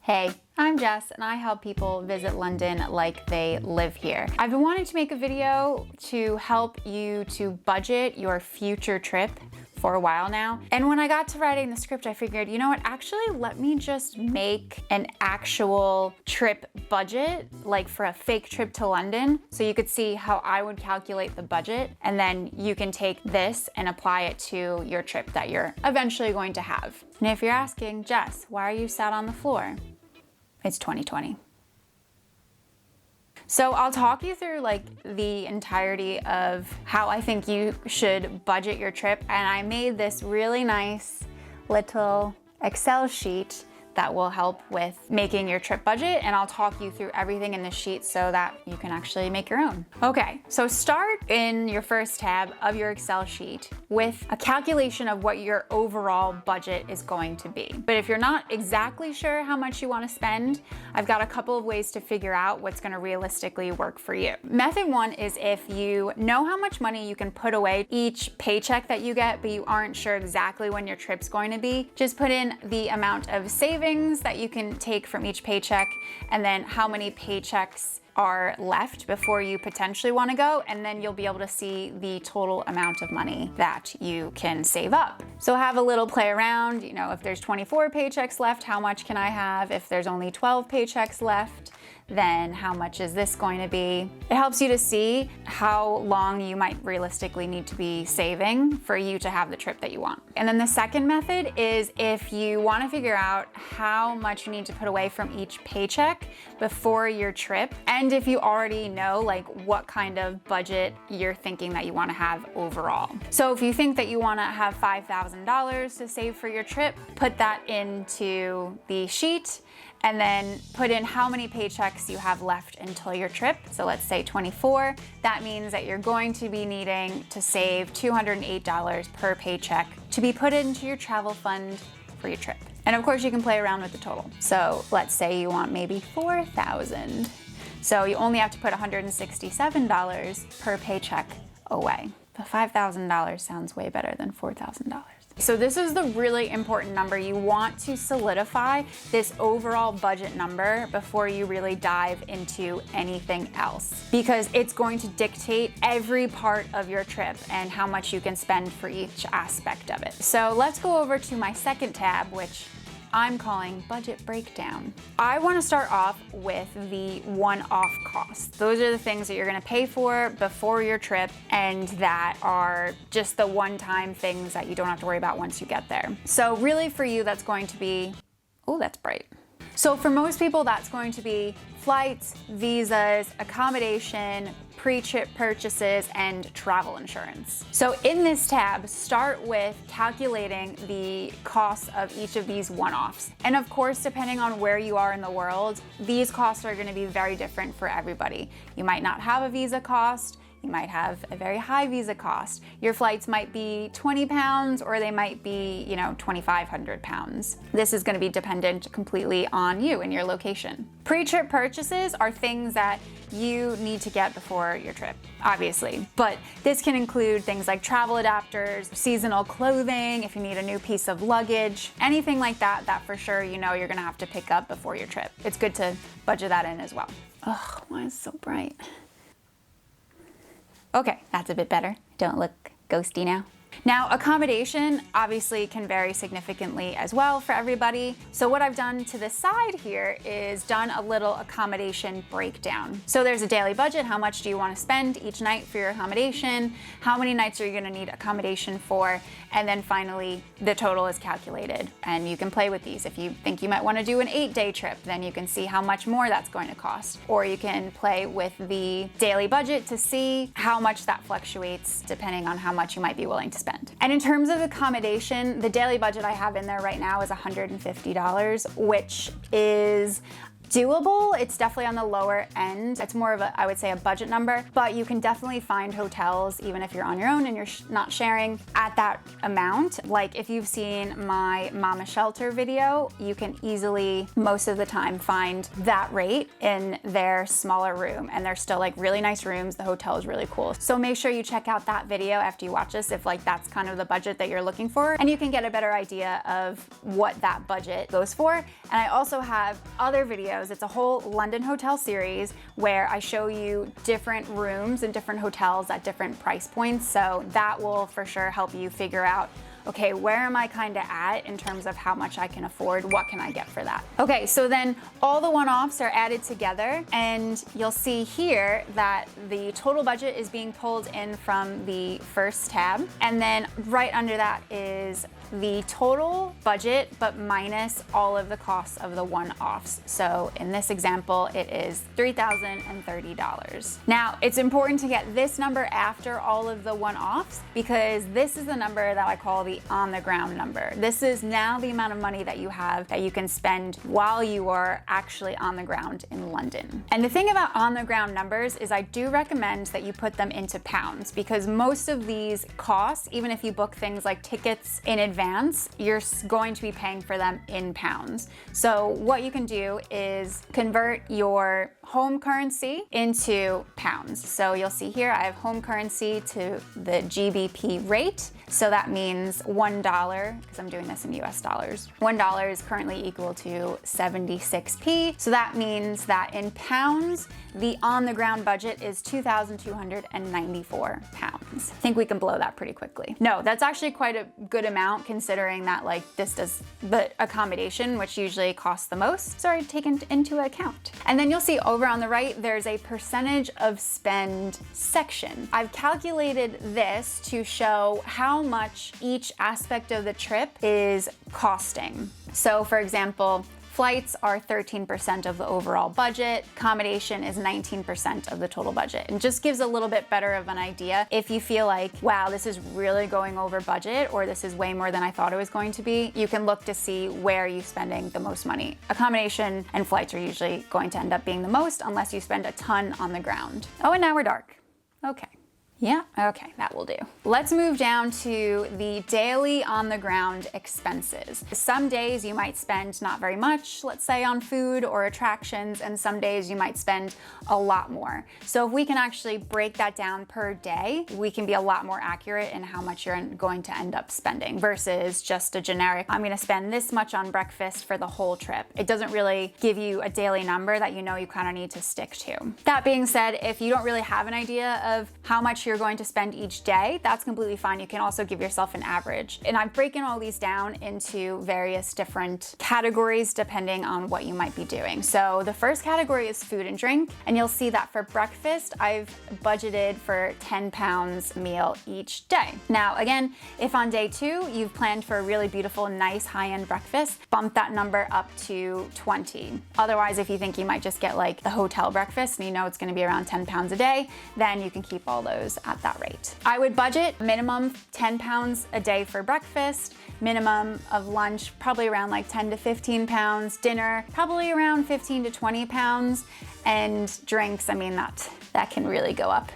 Hey, I'm Jess and I help people visit London like they live here. I've been wanting to make a video to help you to budget your future trip for a while now. And when I got to writing the script, I figured, you know what, actually let me just make an actual trip budget, like for a fake trip to London, so you could see how I would calculate the budget, and then you can take this and apply it to your trip that you're eventually going to have. And if you're asking, Jess, why are you sat on the floor? It's 2020. So I'll talk you through like the entirety of how I think you should budget your trip. And I made this really nice little Excel sheet that will help with making your trip budget. And I'll talk you through everything in this sheet so that you can actually make your own. Okay, so start in your first tab of your Excel sheet with a calculation of what your overall budget is going to be. But if you're not exactly sure how much you want to spend, I've got a couple of ways to figure out what's going to realistically work for you. Method one is if you know how much money you can put away each paycheck that you get, but you aren't sure exactly when your trip's going to be, just put in the amount of savings that you can take from each paycheck and then how many paychecks are left before you potentially want to go, and then you'll be able to see the total amount of money that you can save up. So have a little play around, you know, if there's 24 paychecks left, how much can I have? If there's only 12 paychecks left, then how much is this going to be? It helps you to see how long you might realistically need to be saving for you to have the trip that you want. And then the second method is if you want to figure out how much you need to put away from each paycheck before your trip, and if you already know like what kind of budget you're thinking that you want to have overall. So if you think that you want to have $5,000 to save for your trip, put that into the sheet and then put in how many paychecks you have left until your trip. So let's say 24. That means that you're going to be needing to save $208 per paycheck to be put into your travel fund for your trip. And of course you can play around with the total. So let's say you want maybe 4,000. So you only have to put $167 per paycheck away. But $5,000 sounds way better than $4,000. So this is the really important number. You want to solidify this overall budget number before you really dive into anything else, because it's going to dictate every part of your trip and how much you can spend for each aspect of it. So let's go over to my second tab, which I'm calling budget breakdown. I want to start off with the one-off costs. Those are the things that you're going to pay for before your trip and that are just the one-time things that you don't have to worry about once you get there. So really for you, that's going to be, oh, that's bright. So for most people, that's going to be flights, visas, accommodation, pre-trip purchases, and travel insurance. So in this tab, start with calculating the costs of each of these one-offs. And of course, depending on where you are in the world, these costs are going to be very different for everybody. You might not have a visa cost. You might have a very high visa cost. Your flights might be 20 pounds or they might be, 2,500 pounds. This is going to be dependent completely on you and your location. Pre-trip purchases are things that you need to get before your trip, obviously, but this can include things like travel adapters, seasonal clothing, if you need a new piece of luggage, anything like that, that for sure you're going to have to pick up before your trip. It's good to budget that in as well. Ugh, why is it so bright? Okay, that's a bit better. Don't look ghosty now. Now, accommodation obviously can vary significantly as well for everybody. So what I've done to the side here is done a little accommodation breakdown. So there's a daily budget. How much do you want to spend each night for your accommodation? How many nights are you going to need accommodation for? And then finally, the total is calculated. And you can play with these. If you think you might want to do an 8-day trip, then you can see how much more that's going to cost. Or you can play with the daily budget to see how much that fluctuates depending on how much you might be willing to spend. And in terms of accommodation, the daily budget I have in there right now is $150, which is doable. It's definitely on the lower end. It's more of a, I would say, a budget number, but you can definitely find hotels, even if you're on your own and you're not sharing, at that amount. Like if you've seen my Mama Shelter video, you can easily, most of the time, find that rate in their smaller room, and they're still like really nice rooms. The hotel is really cool. So make sure you check out that video after you watch this if like that's kind of the budget that you're looking for, and you can get a better idea of what that budget goes for. And I also have other videos. It's a whole London hotel series where I show you different rooms and different hotels at different price points. So that will for sure help you figure out, okay, where am I kind of at in terms of how much I can afford? What can I get for that? Okay, so then all the one-offs are added together, and you'll see here that the total budget is being pulled in from the first tab. And then right under that is the total budget, but minus all of the costs of the one-offs. So in this example, it is $3,030. Now, it's important to get this number after all of the one-offs, because this is the number that I call the on-the-ground number. This is now the amount of money that you have that you can spend while you are actually on the ground in London. And the thing about on-the-ground numbers is I do recommend that you put them into pounds, because most of these costs, even if you book things like tickets in advance, you're going to be paying for them in pounds. So what you can do is convert your home currency into pounds. So you'll see here I have home currency to the GBP rate. So that means $1, because I'm doing this in US dollars. $1 is currently equal to 76p. So that means that in pounds, the on-the-ground budget is 2,294 pounds. I think we can blow that pretty quickly. No, that's actually quite a good amount considering that like this does the accommodation, which usually costs the most, so taken into account. And then you'll see over on the right, there's a percentage of spend section. I've calculated this to show how much each aspect of the trip is costing. So for example, flights are 13% of the overall budget. Accommodation is 19% of the total budget. And just gives a little bit better of an idea if you feel like, wow, this is really going over budget, or this is way more than I thought it was going to be. You can look to see where you're spending the most money. Accommodation and flights are usually going to end up being the most unless you spend a ton on the ground. Oh, and now we're dark. Okay. Yeah, okay, that will do. Let's move down to the daily on the ground expenses. Some days you might spend not very much, let's say on food or attractions, and some days you might spend a lot more. So if we can actually break that down per day, we can be a lot more accurate in how much you're going to end up spending versus just a generic, I'm gonna spend this much on breakfast for the whole trip. It doesn't really give you a daily number that you know you kind of need to stick to. That being said, if you don't really have an idea of how much you're going to spend each day, that's completely fine. You can also give yourself an average. And I've broken all these down into various different categories depending on what you might be doing. So the first category is food and drink, and you'll see that for breakfast, I've budgeted for £10 meal each day. Now, again, if on day 2, you've planned for a really beautiful, nice high-end breakfast, bump that number up to 20. Otherwise, if you think you might just get like the hotel breakfast and you know it's gonna be around £10 a day, then you can keep all those at that rate. I would budget minimum £10 a day for breakfast, minimum of lunch probably around like 10 to 15 pounds, dinner probably around 15 to 20 pounds, and drinks, I mean that can really go up.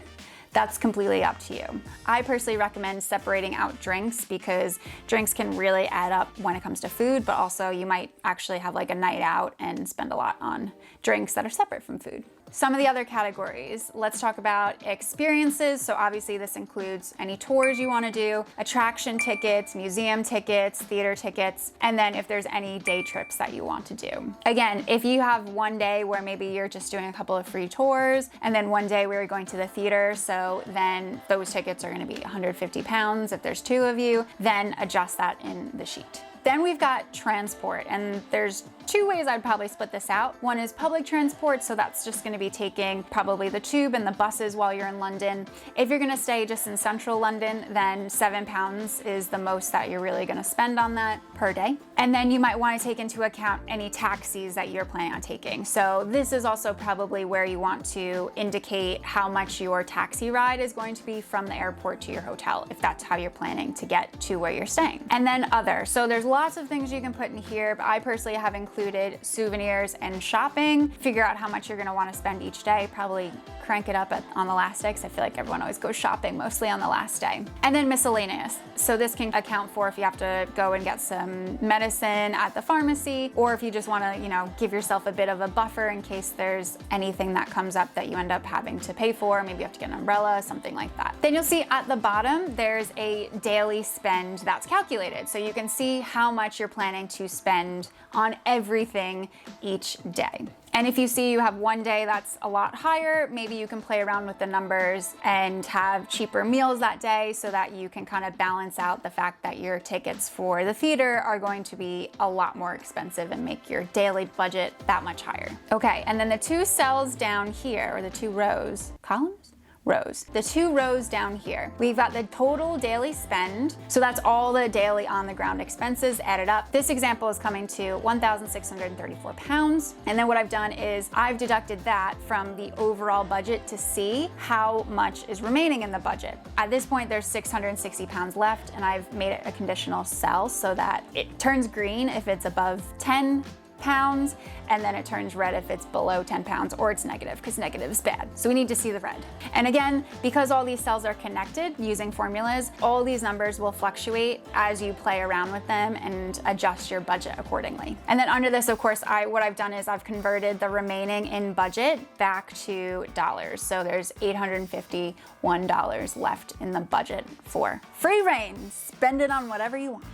That's completely up to you. I personally recommend separating out drinks because drinks can really add up when it comes to food, but also you might actually have like a night out and spend a lot on drinks that are separate from food. Some of the other categories, let's talk about experiences. So obviously this includes any tours you want to do, attraction tickets, museum tickets, theater tickets, and then if there's any day trips that you want to do. Again, if you have one day where maybe you're just doing a couple of free tours, and then one day where you're going to the theater, so then those tickets are going to be £150 if there's 2 of you, then adjust that in the sheet. Then we've got transport, and there's 2 ways I'd probably split this out. One is public transport, so that's just gonna be taking probably the tube and the buses while you're in London. If you're gonna stay just in central London, then £7 is the most that you're really gonna spend on that per day. And then you might wanna take into account any taxis that you're planning on taking. So this is also probably where you want to indicate how much your taxi ride is going to be from the airport to your hotel, if that's how you're planning to get to where you're staying. And then other. So there's lots of things you can put in here, but I personally have included included souvenirs and shopping. Figure out how much you're gonna wanna spend each day. Probably crank it up on the last day, because I feel like everyone always goes shopping mostly on the last day. And then miscellaneous. So this can account for if you have to go and get some medicine at the pharmacy, or if you just wanna, give yourself a bit of a buffer in case there's anything that comes up that you end up having to pay for. Maybe you have to get an umbrella, something like that. Then you'll see at the bottom, there's a daily spend that's calculated. So you can see how much you're planning to spend on everything each day. And if you see you have one day that's a lot higher, maybe you can play around with the numbers and have cheaper meals that day so that you can kind of balance out the fact that your tickets for the theater are going to be a lot more expensive and make your daily budget that much higher. Okay, and then the two cells down here, or the two rows, columns? Rows. The two rows down here, we've got the total daily spend. So that's all the daily on the ground expenses added up. This example is coming to 1,634 pounds. And then what I've done is I've deducted that from the overall budget to see how much is remaining in the budget. At this point, there's 660 pounds left, and I've made it a conditional cell so that it turns green if it's above 10 pounds, and then it turns red if it's below 10 pounds, or it's negative, because negative is bad. So we need to see the red. And again, because all these cells are connected using formulas, all these numbers will fluctuate as you play around with them and adjust your budget accordingly. And then under this, of course, what I've done is I've converted the remaining in budget back to dollars. So there's $851 left in the budget for free reign. Spend it on whatever you want.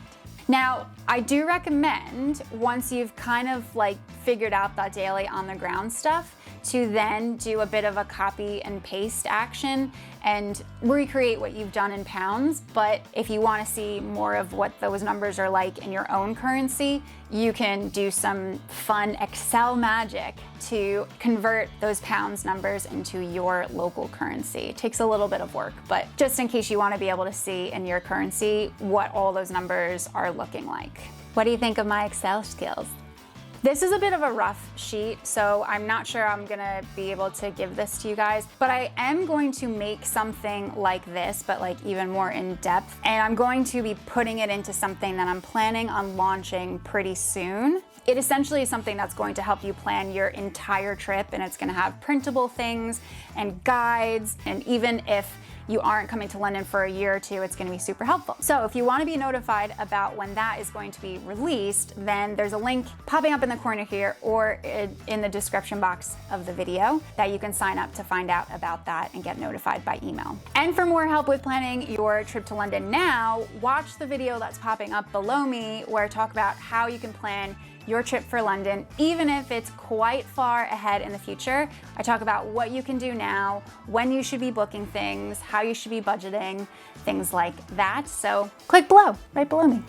Now, I do recommend, once you've kind of figured out that daily on the ground stuff, to then do a bit of a copy and paste action and recreate what you've done in pounds. But if you want to see more of what those numbers are like in your own currency, you can do some fun Excel magic to convert those pounds numbers into your local currency. It takes a little bit of work, but just in case you want to be able to see in your currency what all those numbers are looking like. What do you think of my Excel skills? This is a bit of a rough sheet, so I'm not sure I'm gonna be able to give this to you guys, but I am going to make something like this, but even more in depth. And I'm going to be putting it into something that I'm planning on launching pretty soon. It essentially is something that's going to help you plan your entire trip, and it's gonna have printable things and guides, and even if you aren't coming to London for a year or two, it's gonna be super helpful. So if you wanna be notified about when that is going to be released, then there's a link popping up in the corner here or in the description box of the video that you can sign up to find out about that and get notified by email. And for more help with planning your trip to London now, watch the video that's popping up below me where I talk about how you can plan your trip for London, even if it's quite far ahead in the future. I talk about what you can do now, when you should be booking things, how you should be budgeting, things like that. So click below, right below me.